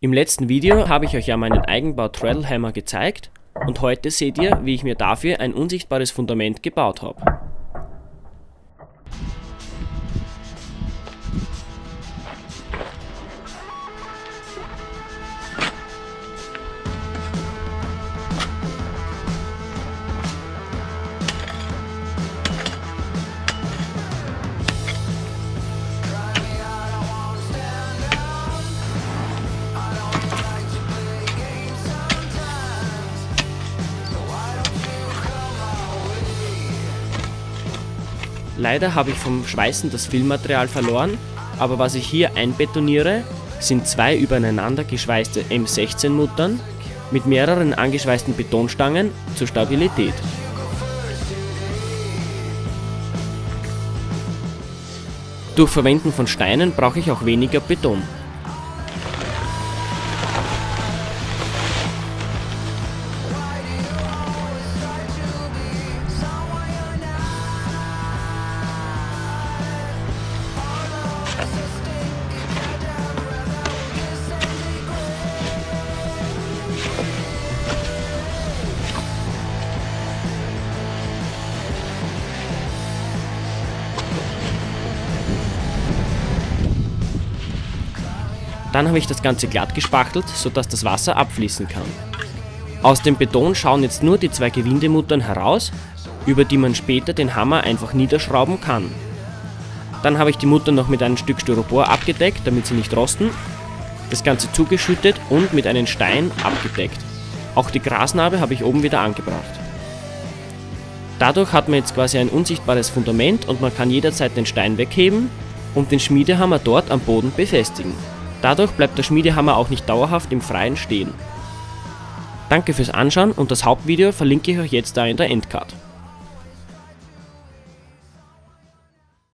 Im letzten Video habe ich euch ja meinen Eigenbau Treadle-Hammer gezeigt und heute seht ihr, wie ich mir dafür ein unsichtbares Fundament gebaut habe. Leider habe ich vom Schweißen das Filmmaterial verloren, aber was ich hier einbetoniere, sind zwei übereinander geschweißte M16 Muttern mit mehreren angeschweißten Betonstangen zur Stabilität. Durch Verwenden von Steinen brauche ich auch weniger Beton. Dann habe ich das Ganze glatt gespachtelt, sodass das Wasser abfließen kann. Aus dem Beton schauen jetzt nur die zwei Gewindemuttern heraus, über die man später den Hammer einfach niederschrauben kann. Dann habe ich die Muttern noch mit einem Stück Styropor abgedeckt, damit sie nicht rosten, das Ganze zugeschüttet und mit einem Stein abgedeckt. Auch die Grasnarbe habe ich oben wieder angebracht. Dadurch hat man jetzt quasi ein unsichtbares Fundament und man kann jederzeit den Stein wegheben und den Schmiedehammer dort am Boden befestigen. Dadurch bleibt der Schmiedehammer auch nicht dauerhaft im Freien stehen. Danke fürs Anschauen und das Hauptvideo verlinke ich euch jetzt da in der Endcard.